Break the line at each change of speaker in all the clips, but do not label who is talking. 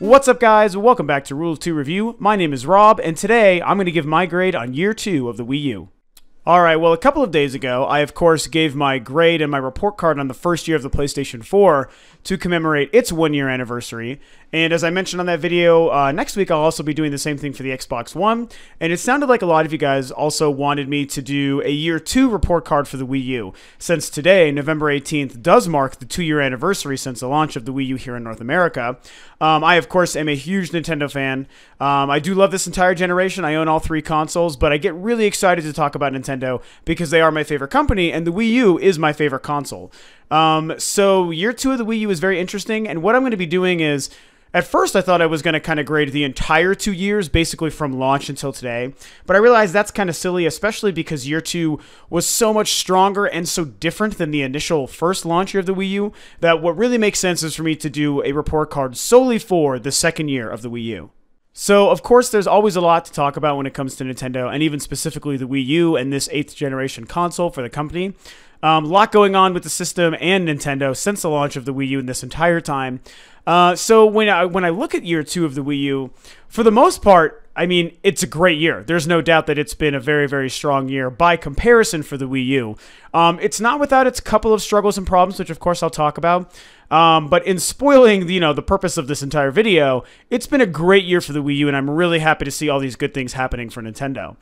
What's up, guys? Welcome back to Rule of 2 Review. My name is Rob, and today I'm going to give my grade on year 2 of the Wii U. Alright, well, a couple of days ago, I of course gave my grade and my report card on the first year of the PlayStation 4 to commemorate its 1-year anniversary. And as I mentioned on that video, next week I'll also be doing the same thing for the Xbox One. And it sounded like a lot of you guys also wanted me to do a year 2 report card for the Wii U, since today, November 18th, does mark the 2-year anniversary since the launch of the Wii U here in North America. I, of course, am a huge Nintendo fan. I do love this entire generation. I own all 3 consoles, but I get really excited to talk about Nintendo because they are my favorite company, and the Wii U is my favorite console. So year 2 of the Wii U is very interesting, and what I'm going to be doing is, at first I thought I was going to kind of grade the entire 2 years, basically from launch until today, but I realized that's kind of silly, especially because year 2 was so much stronger and so different than the initial first launch year of the Wii U, that what really makes sense is for me to do a report card solely for the second year of the Wii U. So, of course, there's always a lot to talk about when it comes to Nintendo, and even specifically the Wii U and this 8th generation console for the company. A lot going on with the system and Nintendo since the launch of the Wii U in this entire time. So when I look at year 2 of the Wii U, for the most part, I mean, it's a great year. There's no doubt that it's been a very, very strong year by comparison for the Wii U. It's not without its couple of struggles and problems, which of course I'll talk about. But in spoiling, the purpose of this entire video, it's been a great year for the Wii U, and I'm really happy to see all these good things happening for Nintendo.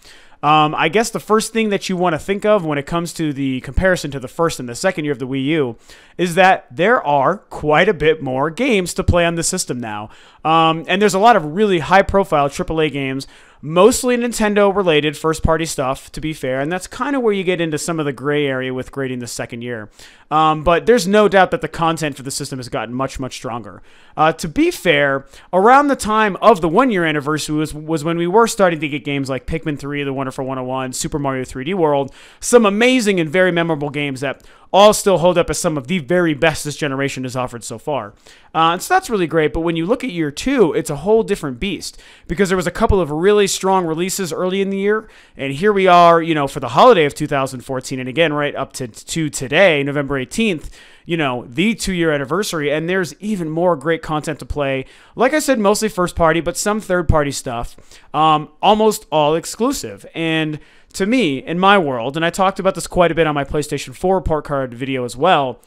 I guess the first thing that you want to think of when it comes to the comparison to the first and the second year of the Wii U is that there are quite a bit more games to play on the system now. And there's a lot of really high-profile AAA games, mostly Nintendo-related first-party stuff, to be fair, and that's kind of where you get into some of the gray area with grading the second year. But there's no doubt that the content for the system has gotten much, much stronger. To be fair, around the time of the 1-year anniversary was when we were starting to get games like Pikmin 3, The Wonderful 101, Super Mario 3D World, some amazing and very memorable games that all still hold up as some of the very best this generation has offered so far. So that's really great, but when you look at year 2, it's a whole different beast, because there was a couple of really strong releases early in the year, and here we are, for the holiday of 2014, and again, right up to today, November 18th, the 2-year anniversary, and there's even more great content to play. Like I said, mostly first party, but some third party stuff, almost all exclusive. And to me, in my world, and I talked about this quite a bit on my PlayStation 4 report card video as well,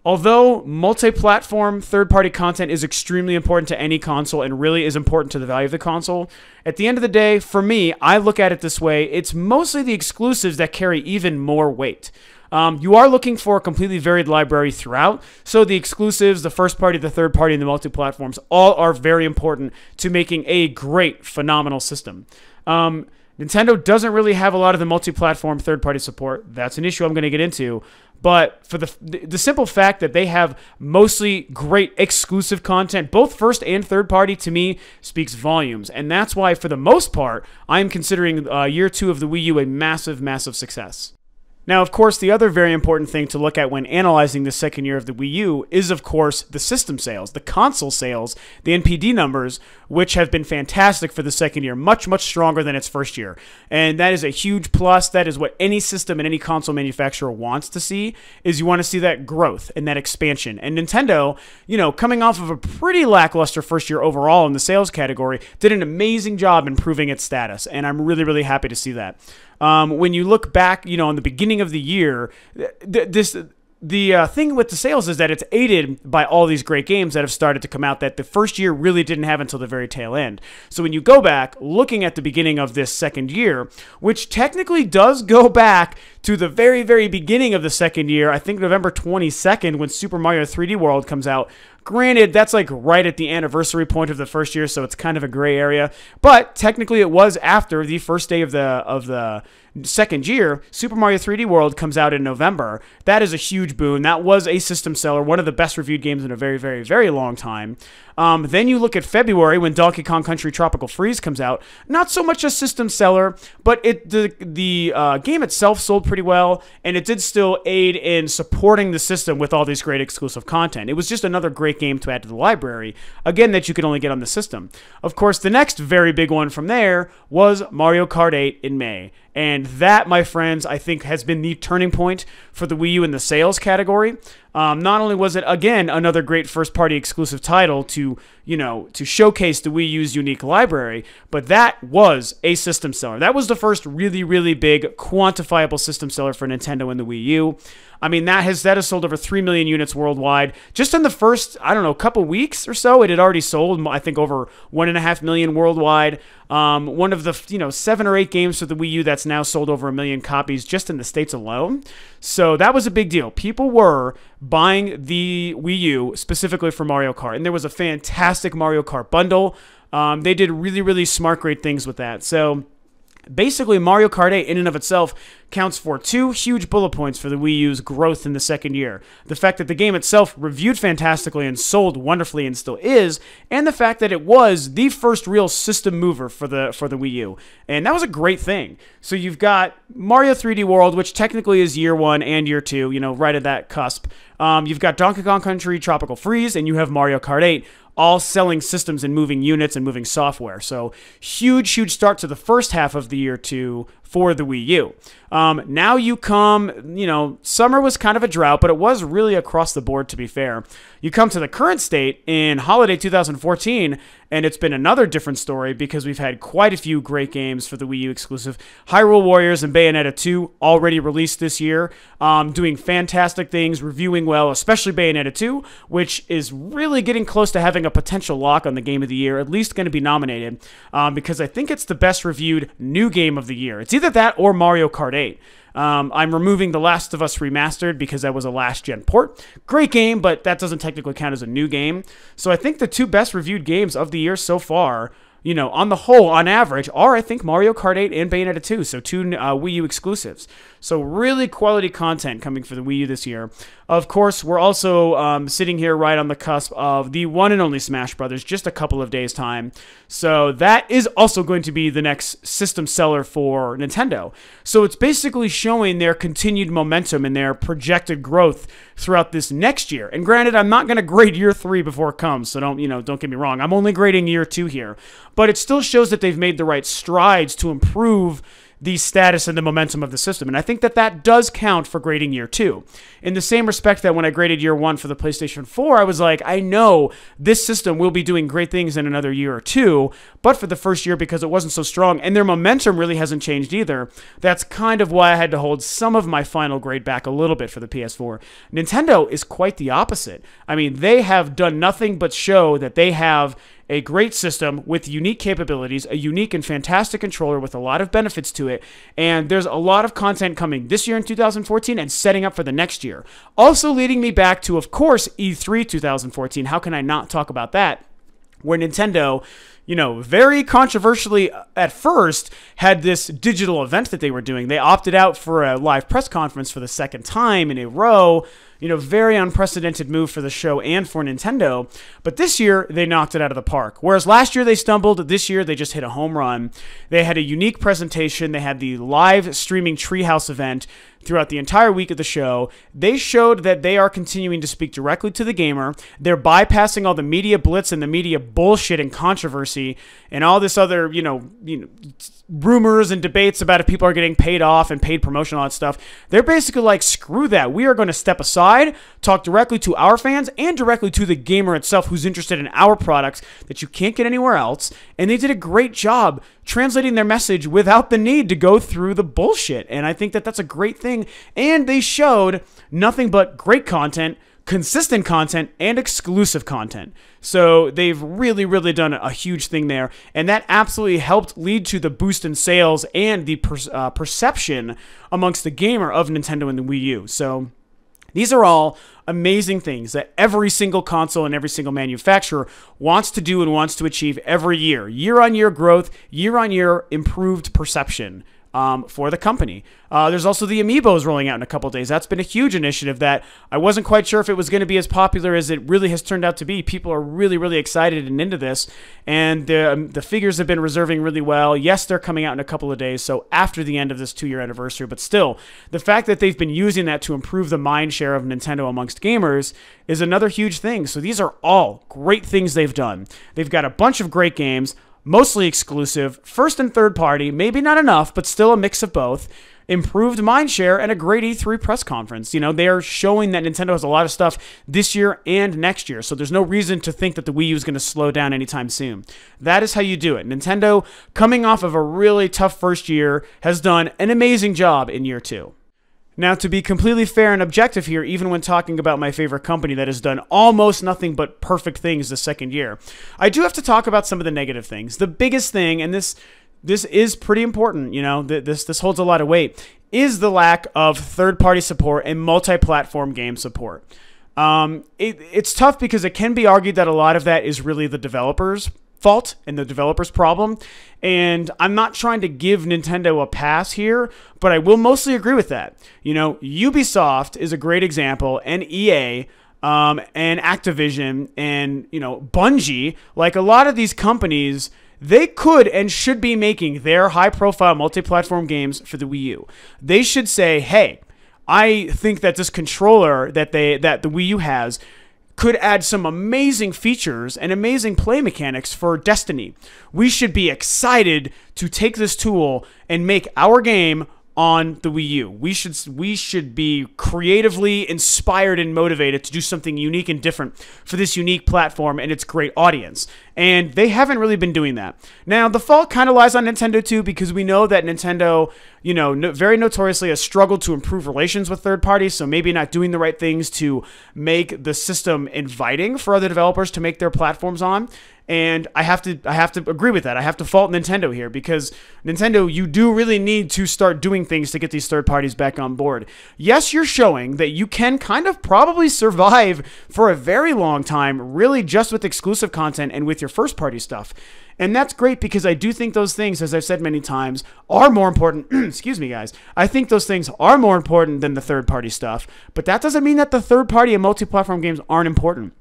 although multi-platform third-party content is extremely important to any console and really is important to the value of the console, at the end of the day, for me, I look at it this way: it's mostly the exclusives that carry even more weight. You are looking for a completely varied library throughout, so the exclusives, the first party, the third party, and the multi-platforms all are very important to making a great, phenomenal system. Nintendo doesn't really have a lot of the multi-platform third-party support. That's an issue I'm going to get into. But for the simple fact that they have mostly great exclusive content, both first and third party, to me speaks volumes. And that's why, for the most part, I'm considering year 2 of the Wii U a massive, massive success. Now, of course, the other very important thing to look at when analyzing the second year of the Wii U is, of course, the system sales, the console sales, the NPD numbers, which have been fantastic for the second year, much, much stronger than its first year. And that is a huge plus. That is what any system and any console manufacturer wants to see, is you want to see that growth and that expansion. And Nintendo, coming off of a pretty lackluster first year overall in the sales category, did an amazing job improving its status, and I'm really, really happy to see that. When you look back, in the beginning of the year, the thing with the sales is that it's aided by all these great games that have started to come out that the first year really didn't have until the very tail end. So when you go back, looking at the beginning of this second year, which technically does go back to the very, very beginning of the second year, I think November 22nd, when Super Mario 3D World comes out. Granted, that's like right at the anniversary point of the first year, so it's kind of a gray area. But technically, it was after the first day of the second year. Super Mario 3D World comes out in November. That is a huge boon. That was a system seller, one of the best reviewed games in a very, very, very long time. Then you look at February when Donkey Kong Country Tropical Freeze comes out. Not so much a system seller, but the game itself sold pretty well, and it did still aid in supporting the system with all these great exclusive content. It was just another great game to add to the library, again, that you could only get on the system. Of course, the next very big one from there was Mario Kart 8 in May. And that, my friends, I think has been the turning point for the Wii U in the sales category. Not only was it, again, another great first-party exclusive title to, to showcase the Wii U's unique library, but that was a system seller. That was the first really, really big quantifiable system seller for Nintendo and the Wii U. I mean, that has sold over 3 million units worldwide. Just in the first, couple weeks or so, it had already sold, I think, over 1.5 million worldwide. One of the, 7 or 8 games for the Wii U that's now sold over 1 million copies just in the States alone. So that was a big deal. People were buying the Wii U specifically for Mario Kart, and there was a fantastic Mario Kart bundle. They did really, really smart, great things with that. So basically, Mario Kart 8 in and of itself counts for 2 huge bullet points for the Wii U's growth in the second year. The fact that the game itself reviewed fantastically and sold wonderfully and still is, and the fact that it was the first real system mover for the Wii U. And that was a great thing. So you've got Mario 3D World, which technically is year 1 and year 2, right at that cusp. You've got Donkey Kong Country Tropical Freeze, and you have Mario Kart 8, all selling systems and moving units and moving software. So huge, huge start to the first half of the year 2 for the Wii U. Now you come, summer was kind of a drought, but it was really across the board, to be fair. You come to the current state in holiday 2014, and it's been another different story because we've had quite a few great games for the Wii U exclusive. Hyrule Warriors and Bayonetta 2 already released this year, doing fantastic things, reviewing well, especially Bayonetta 2, which is really getting close to having a potential lock on the Game of the Year, at least going to be nominated, because I think it's the best reviewed new game of the year. It's either that or Mario Kart 8. I'm removing The Last of Us Remastered because that was a last-gen port. Great game, but that doesn't technically count as a new game. So I think the 2 best reviewed games of the year so far, on the whole, on average, are, I think, Mario Kart 8 and Bayonetta 2, so 2 Wii U exclusives. So really quality content coming for the Wii U this year. Of course, we're also sitting here right on the cusp of the one and only Smash Brothers, just a couple of days' time. So that is also going to be the next system seller for Nintendo. So it's basically showing their continued momentum and their projected growth throughout this next year. And granted, I'm not going to grade year 3 before it comes, so don't get me wrong. I'm only grading year 2 here. But it still shows that they've made the right strides to improve the status and the momentum of the system. And I think that does count for grading year 2. In the same respect that when I graded year 1 for the PlayStation 4, I was like, I know this system will be doing great things in another year or 2, but for the first year, because it wasn't so strong, and their momentum really hasn't changed either, that's kind of why I had to hold some of my final grade back a little bit for the PS4. Nintendo is quite the opposite. I mean, they have done nothing but show that they have a great system with unique capabilities, a unique and fantastic controller with a lot of benefits to it, and there's a lot of content coming this year in 2014 and setting up for the next year. Also leading me back to, of course, E3 2014. How can I not talk about that? Where Nintendo, very controversially at first, had this digital event that they were doing. They opted out for a live press conference for the second time in a row. Very unprecedented move for the show and for Nintendo. But this year, they knocked it out of the park. Whereas last year they stumbled, this year they just hit a home run. They had a unique presentation. They had the live streaming Treehouse event throughout the entire week of the show. They showed that they are continuing to speak directly to the gamer. They're bypassing all the media blitz and the media bullshit and controversy and all this other, rumors and debates about if people are getting paid off and paid promotion, all that stuff. They're basically like, screw that. We are going to step aside, talk directly to our fans and directly to the gamer itself who's interested in our products that you can't get anywhere else. And they did a great job translating their message without the need to go through the bullshit. And I think that's a great thing. And they showed nothing but great content, consistent content, and exclusive content. So they've really, really done a huge thing there. And that absolutely helped lead to the boost in sales and the perception amongst the gamer of Nintendo and the Wii U. So these are all amazing things that every single console and every single manufacturer wants to do and wants to achieve every year. Year-on-year growth, year-on-year improved perception for the company. There's also the Amiibos rolling out in a couple days. That's been a huge initiative that I wasn't quite sure if it was going to be as popular as it really has turned out to be. People are really, really excited and into this, and the figures have been reserving really well. Yes, they're coming out in a couple of days, so after the end of this 2-year anniversary, but still, the fact that they've been using that to improve the mind share of Nintendo amongst gamers is another huge thing. So these are all great things they've done. They've got a bunch of great games, mostly exclusive, first and third party, maybe not enough, but still a mix of both. improved mindshare and a great E3 press conference. You know, they are showing that Nintendo has a lot of stuff this year and next year, so there's no reason to think that the Wii U is going to slow down anytime soon. That is how you do it. Nintendo, coming off of a really tough first year, has done an amazing job in year 2. Now, to be completely fair and objective here, even when talking about my favorite company that has done almost nothing but perfect things the second year, I do have to talk about some of the negative things. The biggest thing, and this is pretty important, you know, this holds a lot of weight, is the lack of third-party support and multi-platform game support. It's tough because it can be argued that a lot of that is really the developers' fault and the developer's problem, and I'm not trying to give Nintendo a pass here, but I will mostly agree with that. You know, Ubisoft is a great example, and EA, and Activision, and, you know, Bungie, like a lot of these companies, they could and should be making their high-profile multi-platform games for the Wii U. They should say, hey, I think that this controller that the Wii U has could add some amazing features and amazing play mechanics for Destiny. We should be excited to take this tool and make our game on the Wii U. We should be creatively inspired and motivated to do something unique and different for this unique platform and its great audience. And they haven't really been doing that. Now, the fault kind of lies on Nintendo too, because we know that Nintendo, you know, very notoriously has struggled to improve relations with third parties, so maybe not doing the right things to make the system inviting for other developers to make their platforms on. And I have to agree with that. I have to fault Nintendo here, because Nintendo, you do really need to start doing things to get these third parties back on board. Yes, you're showing that you can kind of probably survive for a very long time, really just with exclusive content and with your first party stuff. And that's great, because I do think those things, as I've said many times, are more important. Excuse me, guys. I think those things are more important than the third party stuff, but that doesn't mean that the third party and multi-platform games aren't important.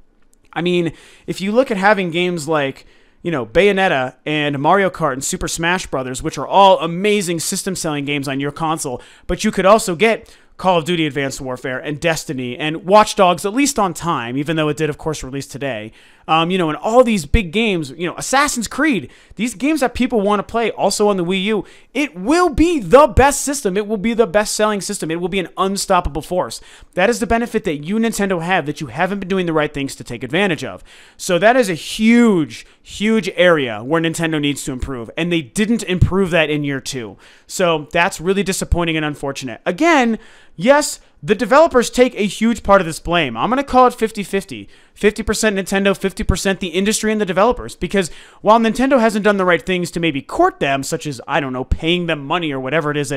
I mean, if you look at having games like, you know, Bayonetta and Mario Kart and Super Smash Bros., which are all amazing system-selling games on your console, but you could also get Call of Duty Advanced Warfare and Destiny and Watch Dogs, at least on time, even though it did, of course, release today. You know, and all these big games, you know, Assassin's Creed, these games that people want to play also on the Wii U, it will be the best system. It will be the best-selling system. It will be an unstoppable force. That is the benefit that you, Nintendo, have that you haven't been doing the right things to take advantage of. So that is a huge, huge area where Nintendo needs to improve, and they didn't improve that in year 2. So that's really disappointing and unfortunate. Again, yes, the developers take a huge part of this blame. I'm going to call it 50-50. 50% Nintendo, 50% the industry and the developers. Because while Nintendo hasn't done the right things to maybe court them, such as, I don't know, paying them money or whatever it is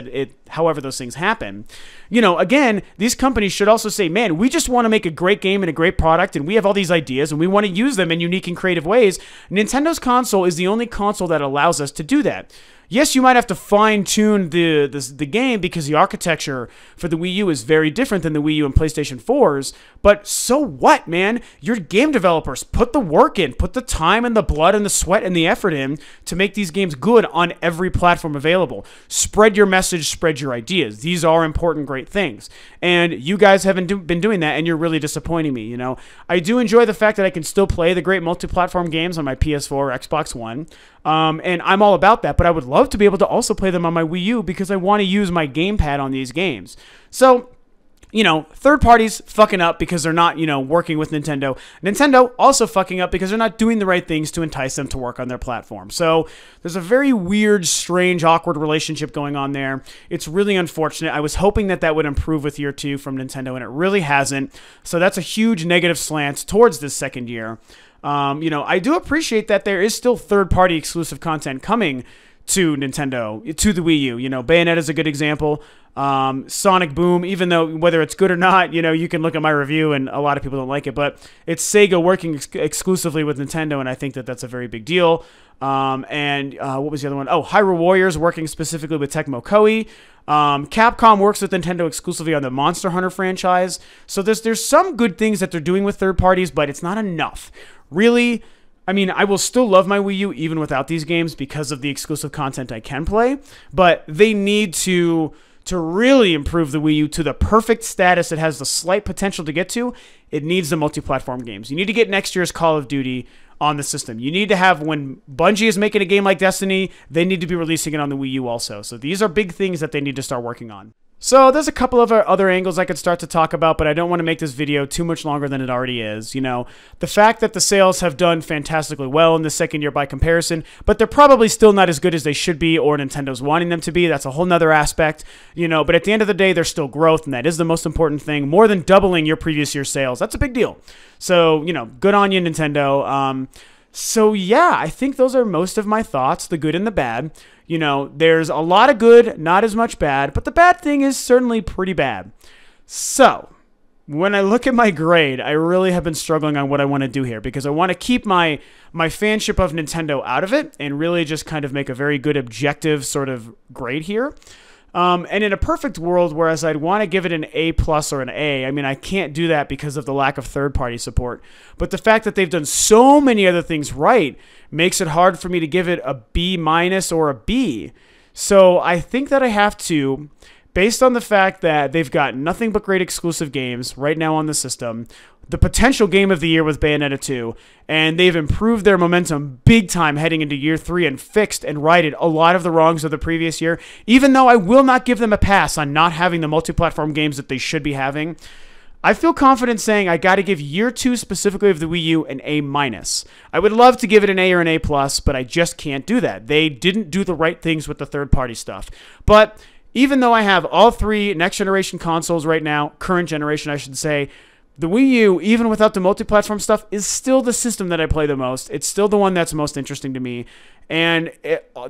however those things happen, you know, again, these companies should also say, man, we just want to make a great game and a great product, and we have all these ideas, and we want to use them in unique and creative ways. Nintendo's console is the only console that allows us to do that. Yes, you might have to fine-tune the game because the architecture for the Wii U is very different than the Wii U and PlayStation 4's, but so what, man? Your game developers, put the work in, put the time and the blood and the sweat and the effort in to make these games good on every platform available. Spread your message, spread your ideas. These are important, great things. And you guys haven't been doing that, and you're really disappointing me, you know? I do enjoy the fact that I can still play the great multi-platform games on my PS4 or Xbox One, and I'm all about that, but I would love to be able to also play them on my Wii U because I want to use my gamepad on these games. So, you know, third parties fucking up because they're not, you know, working with Nintendo. Nintendo also fucking up because they're not doing the right things to entice them to work on their platform. So there's a very weird, strange, awkward relationship going on there. It's really unfortunate. I was hoping that that would improve with year 2 from Nintendo, and it really hasn't. So that's a huge negative slant towards this second year. You know, I do appreciate that there is still third-party exclusive content coming to Nintendo, to the Wii U. You know, Bayonetta is a good example. Sonic Boom, even though whether it's good or not, you know, you can look at my review and a lot of people don't like it, but it's Sega working exclusively with Nintendo, and I think that that's a very big deal. What was the other one? Oh, Hyrule Warriors working specifically with Tecmo Koei. Capcom works with Nintendo exclusively on the Monster Hunter franchise. So there's some good things that they're doing with third parties, but it's not enough. Really, I mean, I will still love my Wii U even without these games because of the exclusive content I can play, but they need to really improve the Wii U to the perfect status it has the slight potential to get to. It needs the multi-platform games. You need to get next year's Call of Duty on the system. You need to have, when Bungie is making a game like Destiny, they need to be releasing it on the Wii U also. So these are big things that they need to start working on. So there's a couple of other angles I could start to talk about, but I don't want to make this video too much longer than it already is. You know, the fact that the sales have done fantastically well in the second year by comparison, but they're probably still not as good as they should be or Nintendo's wanting them to be. That's a whole nother aspect, you know, but at the end of the day, there's still growth, and that is the most important thing. More than doubling your previous year's sales. That's a big deal. So, you know, good on you, Nintendo. So yeah, I think those are most of my thoughts, the good and the bad. You know, there's a lot of good, not as much bad, but the bad thing is certainly pretty bad. So, when I look at my grade, I really have been struggling on what I want to do here, because I want to keep my fanship of Nintendo out of it and really just kind of make a very good objective sort of grade here. And in a perfect world, whereas I'd want to give it an A+ or an A, I mean, I can't do that because of the lack of third-party support. But the fact that they've done so many other things right makes it hard for me to give it a B- or a B. So I think that I have to, based on the fact that they've got nothing but great exclusive games right now on the system, the potential game of the year with Bayonetta 2, and they've improved their momentum big time heading into year 3 and fixed and righted a lot of the wrongs of the previous year, even though I will not give them a pass on not having the multi-platform games that they should be having. I feel confident saying I got to give year 2 specifically of the Wii U an A-. I would love to give it an A or an A+, but I just can't do that. They didn't do the right things with the third-party stuff. But even though I have all 3 next-generation consoles right now, current generation I should say, the Wii U, even without the multi-platform stuff, is still the system that I play the most. It's still the one that's most interesting to me. And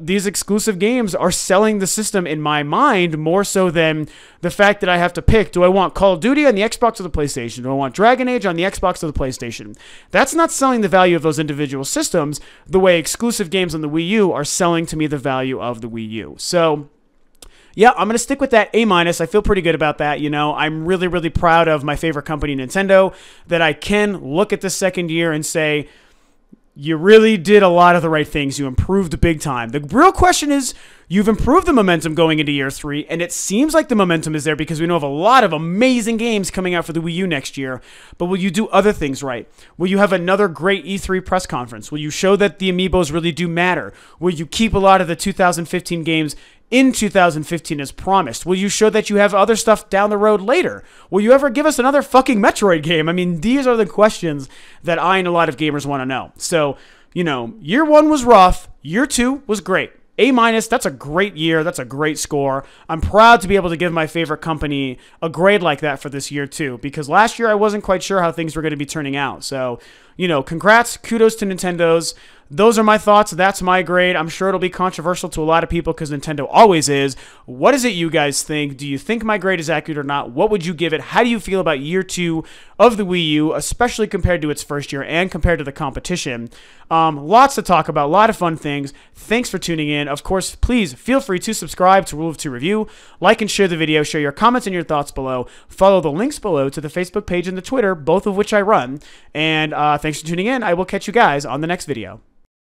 these exclusive games are selling the system in my mind more so than the fact that I have to pick, do I want Call of Duty on the Xbox or the PlayStation? Do I want Dragon Age on the Xbox or the PlayStation? That's not selling the value of those individual systems the way exclusive games on the Wii U are selling to me the value of the Wii U. So yeah, I'm going to stick with that A-. I feel pretty good about that. You know, I'm really, really proud of my favorite company, Nintendo, that I can look at the second year and say, you really did a lot of the right things. You improved big time. The real question is, you've improved the momentum going into year 3, and it seems like the momentum is there because we know of a lot of amazing games coming out for the Wii U next year. But will you do other things right? Will you have another great E3 press conference? Will you show that the amiibos really do matter? Will you keep a lot of the 2015 games in 2015 as promised? Will you show that you have other stuff down the road later? Will you ever give us another fucking Metroid game? I mean, these are the questions that I and a lot of gamers want to know. So, you know, year 1 was rough. Year 2 was great. A-, that's a great year. That's a great score. I'm proud to be able to give my favorite company a grade like that for this year too, because last year I wasn't quite sure how things were going to be turning out. So, you know, congrats, kudos to Nintendo's. Those are my thoughts. That's my grade. I'm sure it'll be controversial to a lot of people because Nintendo always is. What is it you guys think? Do you think my grade is accurate or not? What would you give it? How do you feel about year 2 of the Wii U, especially compared to its first year and compared to the competition? Lots to talk about, a lot of fun things. Thanks for tuning in. Of course, please feel free to subscribe to Rule of 2 Review, like and share the video, share your comments and your thoughts below. Follow the links below to the Facebook page and the Twitter, both of which I run. And thanks for tuning in. I will catch you guys on the next video.